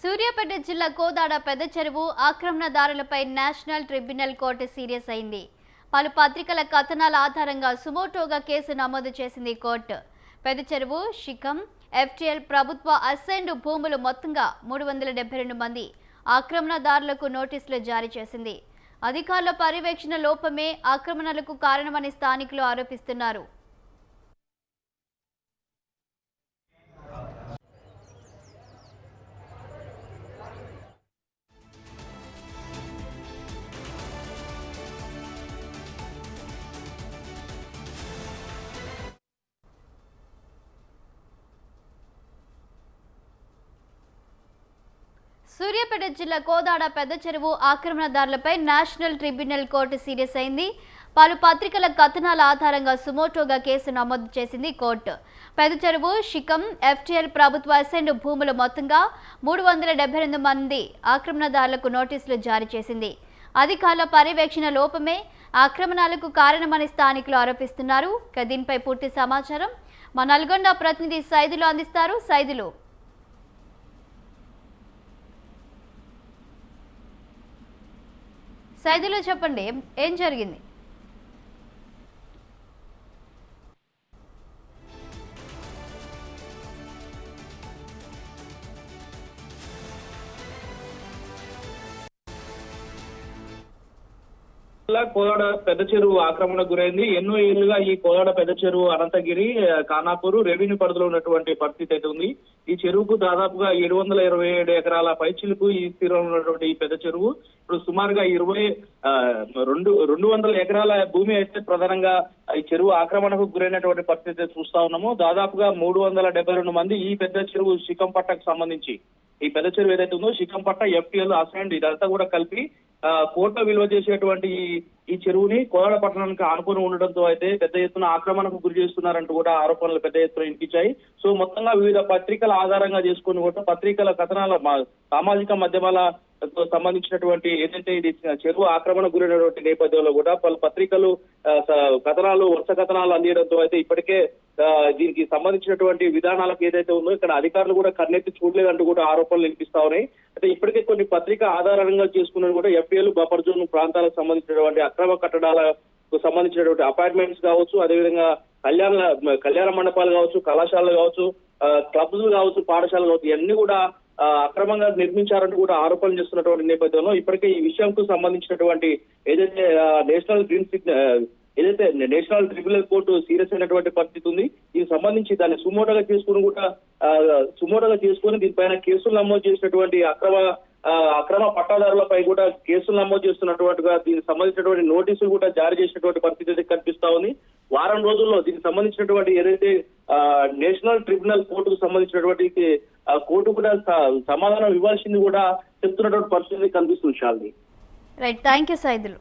సూర్యాపేట జిల్లా కోదాడ పెద్ద చెరువు ఆక్రమణదారులపై నేషనల్ ట్రిబ్యునల్ కోర్టు సీరియస్ అయింది. పలు పత్రికల కథనాల ఆధారంగా సుమోటోగా కేసు నమోదు చేసింది కోర్టు. పెద్ద చెరువు, శిఖం, ఎఫ్టీఎల్ ప్రభుత్వ అసైన్డ్ భూములు మొత్తంగా 372 మంది ఆక్రమణదారులకు నోటీసులు జారీ చేసింది. అధికారుల పర్యవేక్షణ లోపమే ఆక్రమణలకు కారణమని స్థానికులు ఆరోపిస్తున్నారు. సూర్యాపేట జిల్లా కోదాడ పెద్ద చెరువు ఆక్రమణదారులపై నేషనల్ ట్రిబ్యునల్ కోర్టు సీరియస్ అయింది. పలు పత్రికల కథనాల ఆధారంగా సుమోటోగా కేసు నమోదు చేసింది కోర్టు. పెద్ద చెరువు, శిఖం, ఎఫ్టీఎల్ ప్రభుత్వ అసైన్డ్ భూములు మొత్తంగా 372 మంది ఆక్రమణదారులకు నోటీసులు జారీ చేసింది. అధికారుల పర్యవేక్షణ లోపమే ఆక్రమణలకు కారణమని స్థానికులు ఆరోపిస్తున్నారు. దీనిపై పూర్తి సమాచారం మా నల్గొండ ప్రతినిధి సైదులు అందిస్తారు. సైదులు చెప్పండి, ఏం జరిగింది? కోదాడ పెద్ద చెరువు ఆక్రమణకు గురైంది. ఎన్నో ఏళ్లుగా ఈ కోదాడ పెద్ద చెరువు అనంతగిరి, ఖానాపూర్ రెవెన్యూ పరిధిలో ఉన్నటువంటి పరిస్థితి అయితే ఉంది. ఈ చెరువుకు దాదాపుగా 727 ఎకరాల పైచిలుకు ఈ తీరంలో ఉన్నటువంటి ఈ పెద్ద చెరువు ఇప్పుడు సుమారుగా 200 ఎకరాల భూమి అయితే ప్రధానంగా ఈ చెరువు ఆక్రమణకు గురైనటువంటి పరిస్థితి చూస్తా ఉన్నాము. దాదాపుగా 372 మంది ఈ పెద్ద చెరువు శిఖం పట్టకు సంబంధించి ఈ పెద్ద చెరువు ఏదైతే ఉందో శిఖం పట్ట, ఎఫ్టీఎల్, అసైన్డ్ ఇదంతా కూడా కలిపి కోట్ల విలువ చేసేటువంటి ఈ చెరువుని కోదాడ పట్టణానికి ఆనుకొని ఉండడంతో అయితే పెద్ద ఎత్తున ఆక్రమణకు గురి చేస్తున్నారంటూ కూడా ఆరోపణలు పెద్ద ఎత్తున వినిపించాయి. సో మొత్తంగా వివిధ పత్రికల ఆధారంగా చేసుకుని కూడా పత్రికల కథనాల సామాజిక మాధ్యమాల సంబంధించినటువంటి ఏదైతే ఇది చెరువు ఆక్రమణ గురైనటువంటి నేపథ్యంలో కూడా పలు పత్రికలు కథనాలు, వరుస కథనాలు అందించడంతో అయితే ఇప్పటికే దీనికి సంబంధించినటువంటి విధానాలకు ఏదైతే ఉందో ఇక్కడ అధికారులు కూడా కన్నెత్తి చూడలేదంటూ కూడా ఆరోపణలు వినిపిస్తా ఉన్నాయి. అయితే ఇప్పటికే కొన్ని పత్రిక ఆధారంగా చేసుకున్నది కూడా ఎఫ్టీఎల్, బఫర్ జోన్ ప్రాంతాలకు సంబంధించినటువంటి అక్రమ కట్టడాలకు సంబంధించినటువంటి అపార్ట్మెంట్స్ కావచ్చు, అదేవిధంగా కళ్యాణ మండపాలు కావచ్చు, కళాశాలలు కావచ్చు, క్లబ్స్ కావచ్చు, పాఠశాలలు కావచ్చు, ఇవన్నీ కూడా అక్రమంగా నిర్మించారంటూ కూడా ఆరోపణలు చేస్తున్నటువంటి నేపథ్యంలో ఇప్పటికే ఈ విషయంకు సంబంధించినటువంటి ఏదైతే నేషనల్ ట్రిబ్యునల్ కోర్టు సీరియస్ అయినటువంటి పరిస్థితి ఉంది. దీనికి సంబంధించి దాన్ని సుమోటోగా చేసుకుని దీనిపైన కేసులు నమోదు చేసినటువంటి అక్రమ పట్టాదారులపై కూడా కేసులు నమోదు చేస్తున్నట్టుగా దీనికి సంబంధించినటువంటి నోటీసులు కూడా జారీ చేసినటువంటి పరిస్థితి అయితే కనిపిస్తా ఉంది. వారం రోజుల్లో దీనికి సంబంధించినటువంటి ఏదైతే నేషనల్ ట్రిబ్యునల్ కోర్టుకు సంబంధించినటువంటి కోర్టు కూడా సమాధానం ఇవ్వాల్సింది కూడా చెప్తున్నటువంటి పరిస్థితి కనిపిస్తుంది. Right, thank you Saidulu.